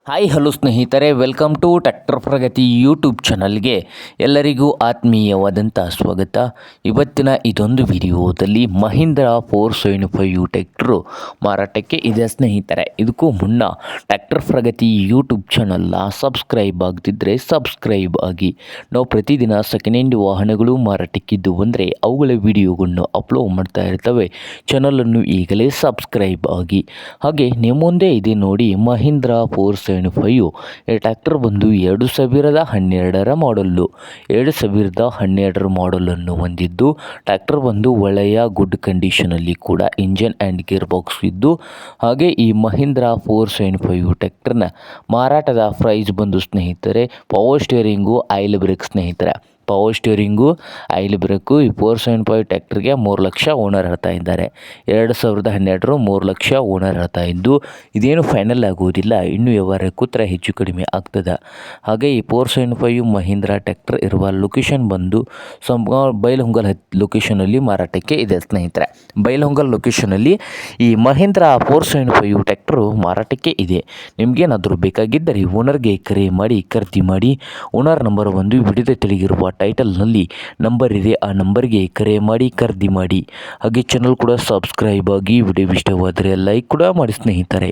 Hi hello ಸ್ನೇಹಿತರೆ, welcome to tractor Pragati YouTube ಚಾನಲ್ಗೆ ಎಲ್ಲರಿಗೂ ಆತ್ಮೀಯವಾದಂಥ ಸ್ವಾಗತ. ಇವತ್ತಿನ ಇದೊಂದು ವಿಡಿಯೋದಲ್ಲಿ ಮಹೀಂದ್ರ 475 ಟ್ರ್ಯಾಕ್ಟ್ರು ಮಾರಾಟಕ್ಕೆ ಇದೆ ಸ್ನೇಹಿತರೆ. ಇದಕ್ಕೂ ಮುನ್ನ ಟ್ರ್ಯಾಕ್ಟರ್ ಪ್ರಗತಿ ಯೂಟ್ಯೂಬ್ ಚಾನಲ್ನ ಸಬ್ಸ್ಕ್ರೈಬ್ ಆಗದಿದ್ದರೆ ಸಬ್ಸ್ಕ್ರೈಬ್ ಆಗಿ. ನಾವು ಪ್ರತಿದಿನ ಸೆಕೆಂಡ್ ಹ್ಯಾಂಡ್ ವಾಹನಗಳು ಮಾರಾಟಕ್ಕಿದ್ದು ಅಂದರೆ ಅವುಗಳ ವಿಡಿಯೋಗಳನ್ನು ಅಪ್ಲೋಡ್ ಮಾಡ್ತಾ ಇರ್ತವೆ. ಚಾನಲನ್ನು ಈಗಲೇ ಸಬ್ಸ್ಕ್ರೈಬ್ ಆಗಿ. ಹಾಗೆ ನಿಮ್ಮ ಮುಂದೆ ಇದೆ ನೋಡಿ ಮಹೀಂದ್ರ 475 ಈ ಟ್ರ್ಯಾಕ್ಟರ್ ಬಂದು 2012ರ ಮಾಡಲ್ಲು. 2012ರ ಮಾಡಲನ್ನು ಹೊಂದಿದ್ದು ಟ್ರ್ಯಾಕ್ಟರ್ ಬಂದು ಒಳ್ಳೆಯ ಗುಡ್ ಕಂಡೀಷನಲ್ಲಿ ಕೂಡ ಇಂಜನ್ ಆ್ಯಂಡ್ ಗೇರ್ ಬಾಕ್ಸ್ ಇದ್ದು, ಹಾಗೆ ಈ ಮಹೀಂದ್ರ 475 ಟ್ರ್ಯಾಕ್ಟರ್ನ ಮಾರಾಟದ ಪ್ರೈಸ್ ಬಂದು ಸ್ನೇಹಿತರೆ, ಪವರ್ ಸ್ಟೇರಿಂಗು ಆಯಿಲ್ ಬ್ರೇಕ್ ಸ್ನೇಹಿತರೆ. ಪವರ್ ಸ್ಟೇರಿಂಗು ಆಯಿಲ್ ಬ್ರೇಕು ಈ 475 ಟ್ರ್ಯಾಕ್ಟರ್ಗೆ 3 ಲಕ್ಷ ಓನರ್ ಹೇಳ್ತಾ ಇದ್ದಾರೆ. 2012 3 ಲಕ್ಷ ಓನರ್ ಹೇಳ್ತಾ ಇದ್ದು, ಇದೇನು ಫೈನಲ್ ಆಗುವುದಿಲ್ಲ, ಇನ್ನೂ ವ್ಯವಹಾರ ಕೂತ್ರೆ ಹೆಚ್ಚು ಕಡಿಮೆ ಆಗ್ತದೆ. ಹಾಗೆ ಈ 475 ಮಹೀಂದ್ರ ಟ್ರ್ಯಾಕ್ಟರ್ ಇರುವ ಲೊಕೇಶನ್ ಬಂದು ಬೈಲಹೊಂಗಲ್ ಲೊಕೇಶನಲ್ಲಿ ಮಾರಾಟಕ್ಕೆ ಇದೆ ಸ್ನೇಹಿತರೆ. ಬೈಲಹೊಂಗಲ್ ಲೊಕೇಶನಲ್ಲಿ ಈ ಮಹೀಂದ್ರ 475 ಟ್ರ್ಯಾಕ್ಟರು ಮಾರಾಟಕ್ಕೆ ಇದೆ. ನಿಮಗೇನಾದರೂ ಬೇಕಾಗಿದ್ದರೆ ಓನರ್ಗೆ ಕರೆ ಮಾಡಿ ಖರೀದಿ ಮಾಡಿ. ಓನರ್ ನಂಬರ್ ಒಂದು ವಿಡಿಯೋದ ತೆಳಗಿರುವ ಟೈಟಲ್ನಲ್ಲಿ ನಂಬರ್ ಇದೆ, ಆ ನಂಬರ್ಗೆ ಕರೆ ಮಾಡಿ ಖರೀದಿ ಮಾಡಿ. ಹಾಗೆ ಚಾನಲ್ ಕೂಡ ಸಬ್ಸ್ಕ್ರೈಬ್ ಆಗಿ. ವಿಡಿಯೋ ಇಷ್ಟವಾದರೆ ಲೈಕ್ ಕೂಡ ಮಾಡಿ ಸ್ನೇಹಿತರೆ.